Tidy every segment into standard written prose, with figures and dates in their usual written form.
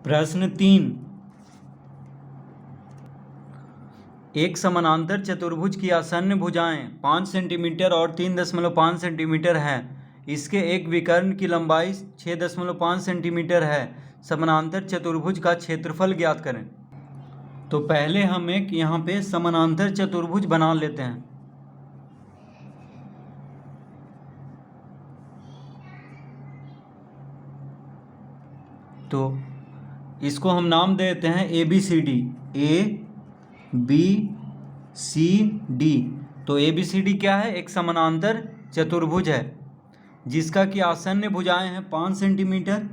प्रश्न 3, एक समानांतर चतुर्भुज की आसन्न भुजाएं 5 सेंटीमीटर और 3.5 सेंटीमीटर हैं। इसके एक विकर्ण की लंबाई 6.5 सेंटीमीटर है। समानांतर चतुर्भुज का क्षेत्रफल ज्ञात करें। तो पहले हम एक यहाँ पे समानांतर चतुर्भुज बना लेते हैं। तो इसको हम नाम देते हैं ABCD, ABCD। तो ABCD क्या है? एक समानांतर चतुर्भुज है जिसका कि आसन्न भुजाएं हैं 5 सेंटीमीटर।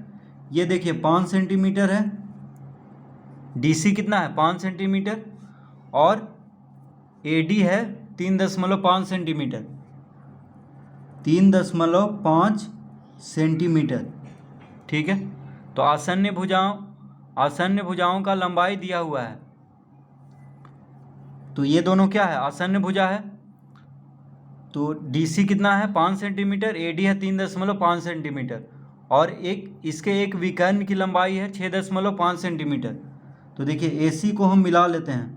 ये देखिए 5 सेंटीमीटर है। DC कितना है? 5 सेंटीमीटर। और AD है 3.5 सेंटीमीटर। 3.5 सेंटीमीटर। ठीक है। तो आसन्न भुजाओं का लंबाई दिया हुआ है। तो ये दोनों क्या है? आसन्न भुजा है। तो DC कितना है? 5 सेंटीमीटर। AD है 3.5 सेंटीमीटर। और इसके एक विकर्ण की लंबाई है 6.5 सेंटीमीटर। तो देखिए AC को हम मिला लेते हैं।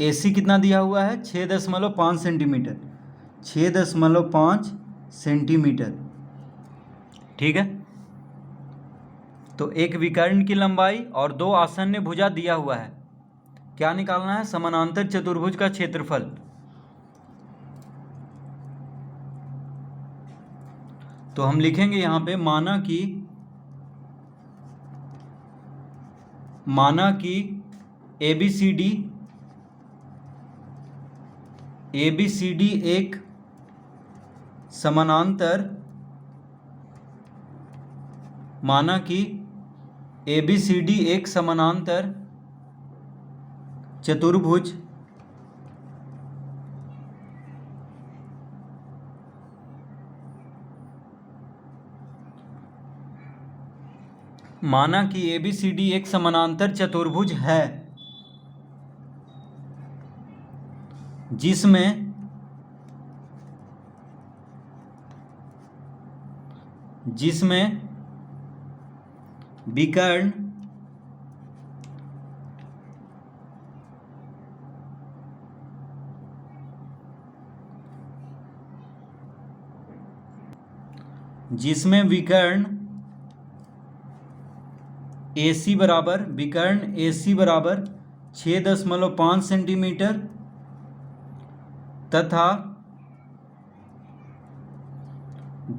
AC कितना दिया हुआ है? 6.5 सेंटीमीटर। 6.5 सेंटीमीटर। ठीक है। तो एक विकर्ण की लंबाई और 2 आसन्न भुजा दिया हुआ है। क्या निकालना है? समानांतर चतुर्भुज का क्षेत्रफल। तो हम लिखेंगे यहाँ पे माना कि ABCD एक समानांतर चतुर्भुज है जिसमें विकर्ण AC बराबर 6.5 सेंटीमीटर तथा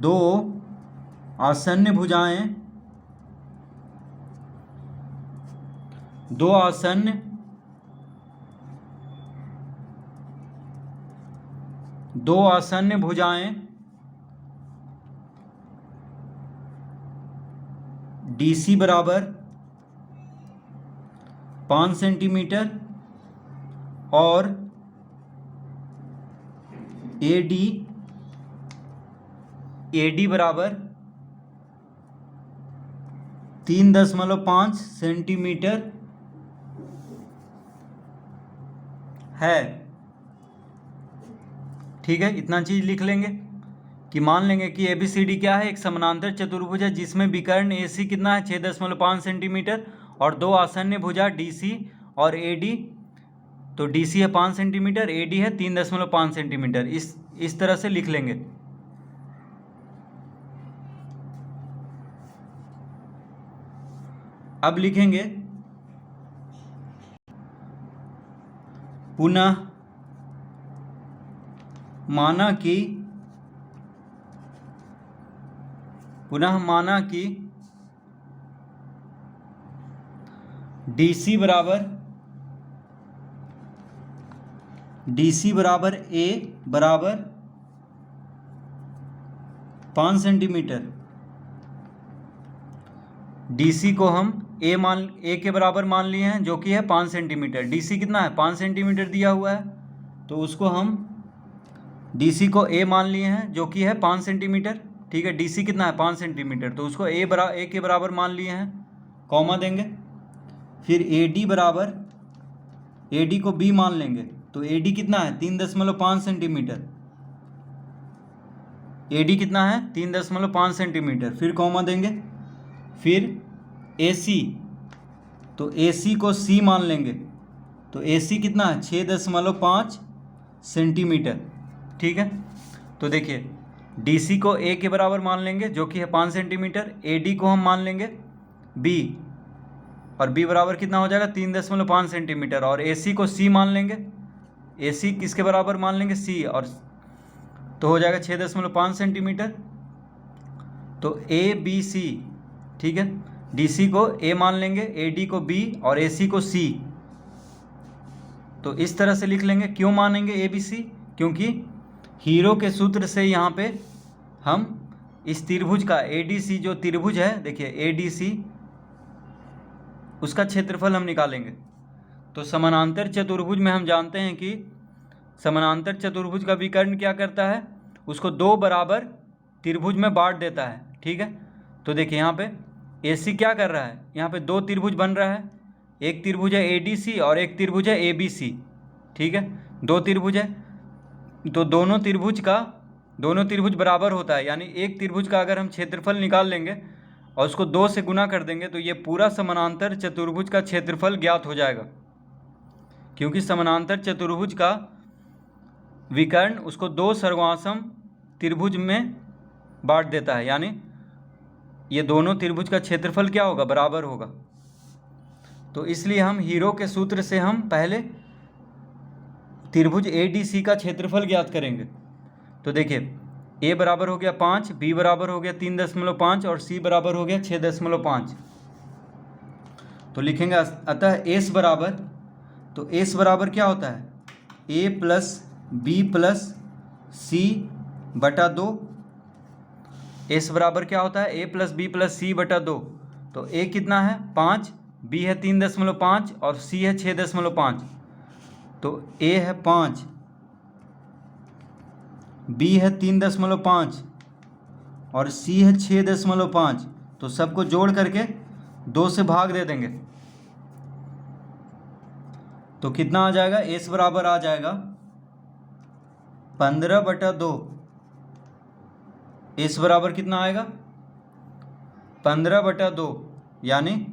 2 आसन्न भुजाएं DC बराबर 5 सेंटीमीटर और AD बराबर 3.5 सेंटीमीटर है। ठीक है। इतना चीज लिख लेंगे कि मान लेंगे कि ABCD क्या है? एक समानांतर चतुर्भुज है जिसमें विकर्ण AC कितना है? 6.5 सेंटीमीटर और 2 आसन्न भुजा DC और AD। तो DC है 5 सेंटीमीटर, AD है 3.5 सेंटीमीटर। इस तरह से लिख लेंगे। अब लिखेंगे पुनः माना कि DC बराबर A बराबर 5 सेंटीमीटर। DC को हम A के बराबर मान लिए हैं जो कि है 5 सेंटीमीटर। DC कितना है? 5 सेंटीमीटर दिया हुआ है। तो उसको हम DC को A मान लिए हैं जो कि है 5 सेंटीमीटर। ठीक है। DC कितना है? 5 सेंटीमीटर। तो उसको A के बराबर मान लिए हैं, कॉमा देंगे। फिर AD को B मान लेंगे। तो AD कितना है? 3.5 सेंटीमीटर। AD कितना है? 3.5 सेंटीमीटर। फिर कॉमा देंगे। फिर AC, तो AC को C मान लेंगे। तो AC कितना है 6.5 सेंटीमीटर। ठीक है, तो देखिए DC को A के बराबर मान लेंगे जो कि है 5 सेंटीमीटर। AD को हम मान लेंगे B, और B बराबर कितना हो जाएगा 3.5 सेंटीमीटर। और AC को C मान लेंगे। AC किसके बराबर मान लेंगे C, और तो हो जाएगा 6.5 सेंटीमीटर। तो ABC, ठीक है, DC को A मान लेंगे, AD को B और AC को C। तो इस तरह से लिख लेंगे। क्यों मानेंगे ABC? क्योंकि हीरो के सूत्र से यहाँ पे हम इस त्रिभुज का ADC, जो त्रिभुज है देखिए ADC, उसका क्षेत्रफल हम निकालेंगे। तो समानांतर चतुर्भुज में हम जानते हैं कि समानांतर चतुर्भुज का विकर्ण क्या करता है, उसको दो बराबर त्रिभुज में बांट देता है। ठीक है, तो देखिए यहाँ पे AC क्या कर रहा है, यहाँ पे दो त्रिभुज बन रहा है। एक त्रिभुज है ADC और एक त्रिभुज है ABC। ठीक है, दो त्रिभुज है, तो दोनों त्रिभुज बराबर होता है। यानी एक त्रिभुज का अगर हम क्षेत्रफल निकाल लेंगे और उसको 2 से गुना कर देंगे तो ये पूरा समानांतर चतुर्भुज का क्षेत्रफल ज्ञात हो जाएगा। क्योंकि समानांतर चतुर्भुज का विकर्ण उसको 2 सर्वासम त्रिभुज में बांट देता है। यानी ये दोनों त्रिभुज का क्षेत्रफल क्या होगा, बराबर होगा। तो इसलिए हम हीरो के सूत्र से हम पहले त्रिभुज ADC का क्षेत्रफल ज्ञात करेंगे। तो देखिए A बराबर हो गया 5, B बराबर हो गया 3.5 और C बराबर हो गया 6.5। तो लिखेंगे अतः S बराबर, तो S बराबर क्या होता है A plus B plus C बटा 2। S बराबर क्या होता है A plus B plus C बटा 2। तो A कितना है 5, B है 3.5 और C है 6.5। तो A है 5, B है 3.5 और C है 6.5। तो सबको जोड़ करके 2 से भाग दे देंगे तो कितना आ जाएगा, S बराबर आ जाएगा 15/2। S बराबर कितना आएगा 15/2, यानी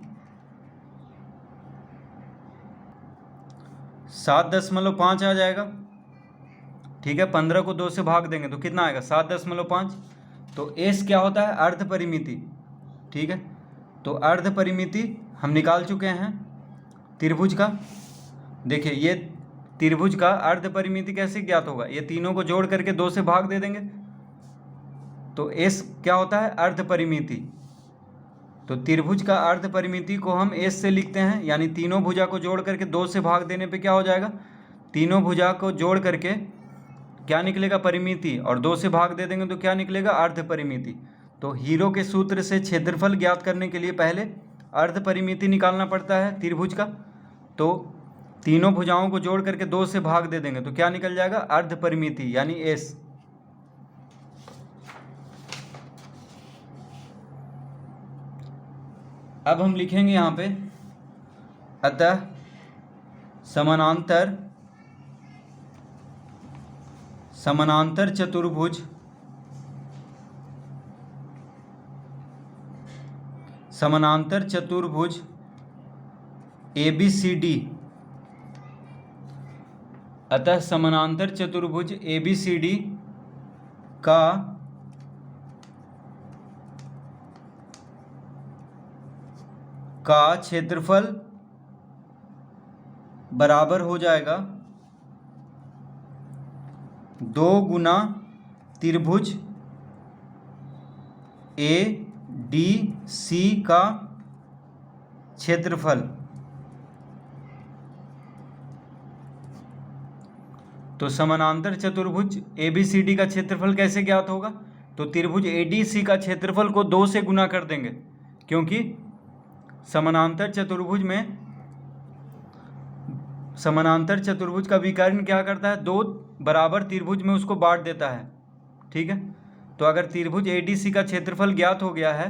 7.5 आ जाएगा। ठीक है, 15 को 2 से भाग देंगे तो कितना आएगा 7.5। तो S क्या होता है, अर्ध परिमिति। ठीक है, तो अर्ध परिमिति हम निकाल चुके हैं त्रिभुज का। देखिए ये त्रिभुज का अर्ध परिमिति कैसे ज्ञात होगा, ये तीनों को जोड़ करके 2 से भाग दे देंगे। तो S क्या होता है, अर्ध परिमिति। तो त्रिभुज का अर्ध परिमिति को हम S से लिखते हैं। यानी तीनों भुजा को जोड़ करके 2 से भाग देने पे क्या हो जाएगा, तीनों भुजा को जोड़ करके क्या निकलेगा, परिमिति, और 2 से भाग दे देंगे तो क्या निकलेगा, अर्ध परिमिति। तो हीरो के सूत्र से क्षेत्रफल ज्ञात करने के लिए पहले अर्ध परिमिति निकालना पड़ता है त्रिभुज का। तो तीनों भुजाओं को जोड़ करके 2 से भाग दे देंगे तो क्या निकल जाएगा, अर्ध परिमिति, यानी S। अब हम लिखेंगे यहाँ पे अतः समानांतर चतुर्भुज ABCD, अतः समानांतर चतुर्भुज ABCD का क्षेत्रफल बराबर हो जाएगा 2 गुना त्रिभुज ADC का क्षेत्रफल। तो समानांतर चतुर्भुज ABCD का क्षेत्रफल कैसे ज्ञात होगा, तो त्रिभुज ADC का क्षेत्रफल को 2 से गुना कर देंगे। क्योंकि समानांतर चतुर्भुज का विकर्ण क्या करता है, 2 बराबर त्रिभुज में उसको बांट देता है। ठीक है, तो अगर त्रिभुज ADC का क्षेत्रफल ज्ञात हो गया है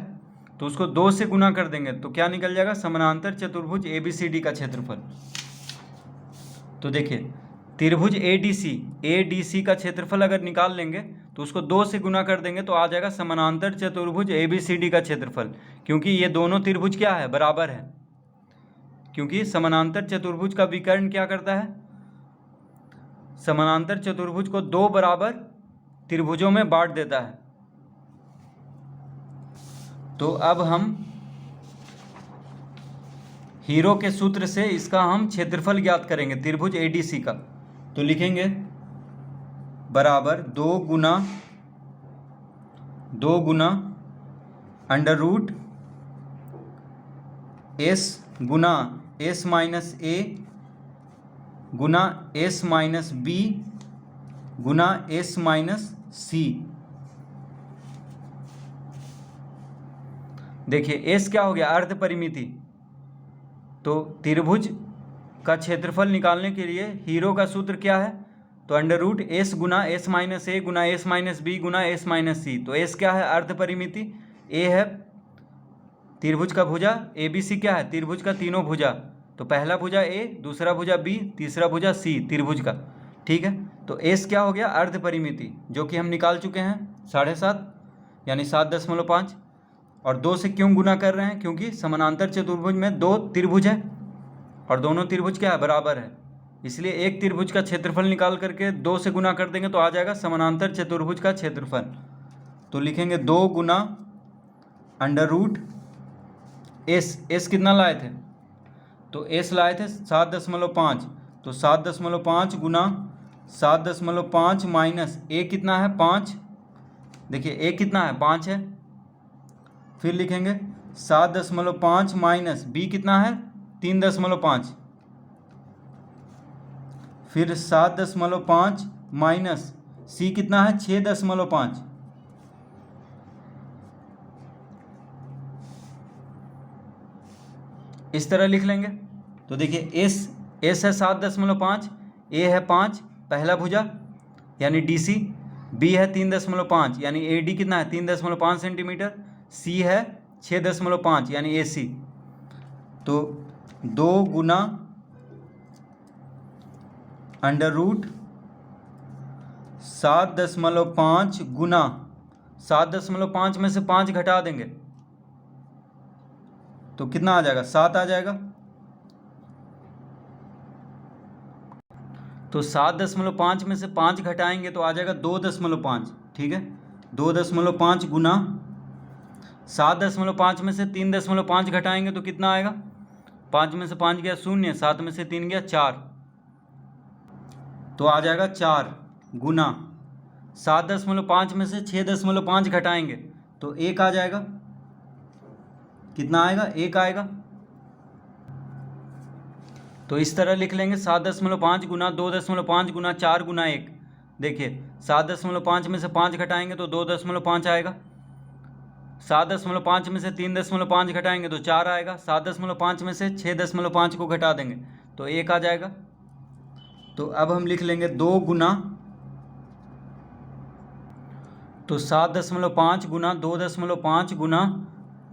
तो उसको 2 से गुना कर देंगे तो क्या निकल जाएगा, समानांतर चतुर्भुज ABCD का क्षेत्रफल। तो देखिए त्रिभुज ADC का क्षेत्रफल अगर निकाल लेंगे तो उसको 2 से गुना कर देंगे तो आ जाएगा समानांतर चतुर्भुज ABCD का क्षेत्रफल, क्योंकि ये दोनों त्रिभुज क्या है, बराबर है। क्योंकि समानांतर चतुर्भुज का विकर्ण क्या करता है, समानांतर चतुर्भुज को 2 बराबर त्रिभुजों में बांट देता है। तो अब हम हीरो के सूत्र से इसका हम क्षेत्रफल ज्ञात करेंगे त्रिभुज ADC का। तो लिखेंगे बराबर 2 गुना अंडर रूट S गुना S माइनस A गुना S माइनस B गुना S माइनस C। देखिए S क्या हो गया, अर्ध परिमिति। तो त्रिभुज का क्षेत्रफल निकालने के लिए हीरो का सूत्र क्या है, तो अंडर रूट S गुना S माइनस A गुना S माइनस B गुना S माइनस C। तो S क्या है, अर्ध परिमिति। A है त्रिभुज का भुजा, ABC क्या है, त्रिभुज का तीनों भुजा। तो पहला भुजा A, दूसरा भुजा B, तीसरा भुजा C त्रिभुज का। ठीक है, तो S क्या हो गया, अर्ध परिमिति, जो कि हम निकाल चुके हैं 7.5 यानी 7.5। और 2 से क्यों गुना कर रहे हैं, क्योंकि समानांतर चतुर्भुज में 2 त्रिभुज है और दोनों त्रिभुज क्या है, बराबर है। इसलिए एक त्रिभुज का क्षेत्रफल निकाल करके 2 से गुना कर देंगे तो आ जाएगा समानांतर चतुर्भुज का क्षेत्रफल। तो लिखेंगे 2 गुना अंडर रूट S कितना लाए थे, तो S लाए थे 7.5। तो 7.5 गुना 7.5 माइनस A कितना है, 5। देखिए A कितना है, 5 है। फिर लिखेंगे 7.5 माइनस B कितना है, 3.5। फिर 7.5 माइनस C कितना है, 6.5। इस तरह लिख लेंगे। तो देखिए S है 7.5, A है 5 पहला भुजा यानी DC, B है 3.5 यानी AD कितना है, 3.5 सेंटीमीटर, C है 6.5 यानी AC। तो 2 गुना अंडर रूट 7.5 गुना 7.5 में से 5 घटा देंगे तो कितना आ जाएगा, 7 आ जाएगा। तो 7.5 में से 5 घटाएंगे तो आ जाएगा 2.5। ठीक है, 2.5 गुना 7.5 में से 3.5 घटाएंगे तो कितना आएगा, 5 में से 5 गया 0, 7 में से 3 गया 4, तो आ जाएगा 4 गुना 7.5 में से 6.5 घटाएंगे तो 1 आ जाएगा। कितना आएगा, 1 आएगा। तो इस तरह लिख लेंगे 7.5 गुना 2.5 गुना 4 गुना 1। देखिए 7.5 में से 5 घटाएंगे तो 2.5 आएगा, 7.5 में से 3.5 घटाएंगे तो 4 आएगा, 7.5 में से 6.5 को घटा देंगे तो 1 आ जाएगा। तो अब हम लिख लेंगे 2 गुना, तो 7.5 गुना 2.5 गुना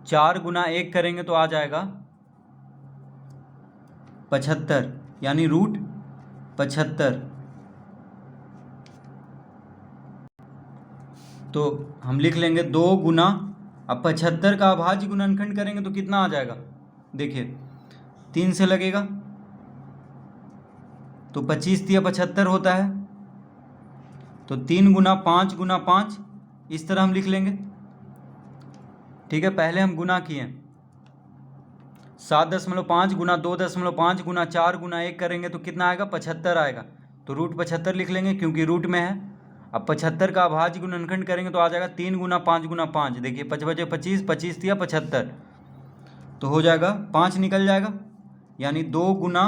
4 गुना 1 करेंगे तो आ जाएगा 75 यानी रूट 75। तो हम लिख लेंगे 2 गुना, अब 75 का अभाज्य गुणनखंड करेंगे तो कितना आ जाएगा, देखिए 3 से लगेगा तो 25 तिया 75 होता है। तो 3 गुना 5 गुना 5 इस तरह हम लिख लेंगे। ठीक है, पहले हम गुना किए 7.5 गुना 2.5 गुना 4 गुना 1 करेंगे तो कितना आएगा, 75 आएगा। तो रूट 75 लिख लेंगे क्योंकि रूट में है। अब 75 का अभाज्य गुणनखंड करेंगे तो आ जाएगा 3 गुना 5 गुना 5। देखिए 5 बचे 25, 25 तिया 75 तो हो जाएगा 5 निकल जाएगा यानी 2 गुना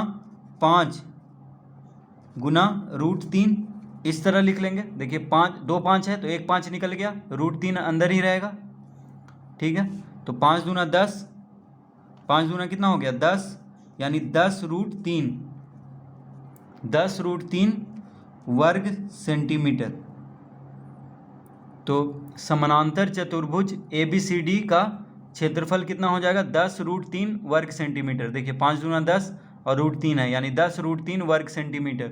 5 गुना रूट 3 इस तरह लिख लेंगे। देखिए 5 2 5 है तो 1 5 निकल गया, रूट 3 अंदर ही रहेगा। ठीक है, तो 5 दूना 10, 5 दूना कितना हो गया 10 यानी 10 रूट 3, 10 रूट 3 वर्ग सेंटीमीटर। तो समानांतर चतुर्भुज ABCD का क्षेत्रफल कितना हो जाएगा, 10 रूट 3 वर्ग सेंटीमीटर। देखिए 5 दूना 10 और रूट 3 है यानी 10 रूट 3 वर्ग सेंटीमीटर।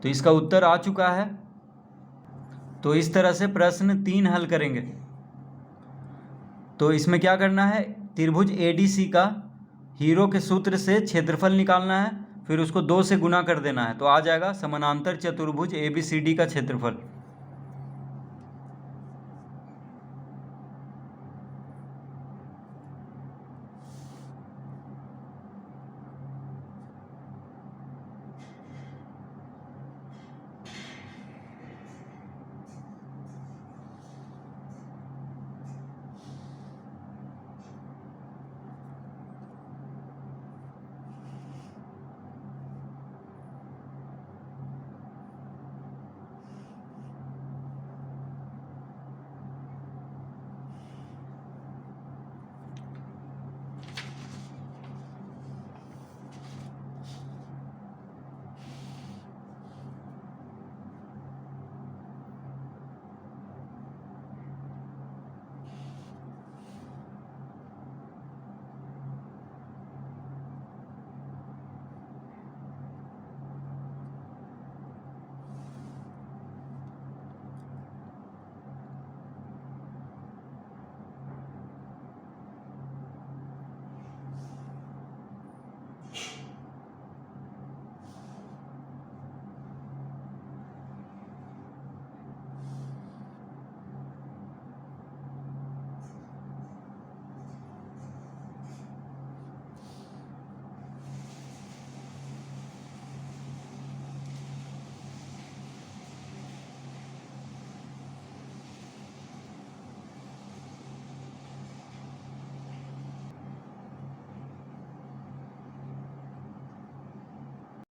तो इसका उत्तर आ चुका है। तो इस तरह से प्रश्न 3 हल करेंगे। तो इसमें क्या करना है, त्रिभुज ADC का हीरो के सूत्र से क्षेत्रफल निकालना है, फिर उसको 2 से गुना कर देना है, तो आ जाएगा समानांतर चतुर्भुज ABCD का क्षेत्रफल।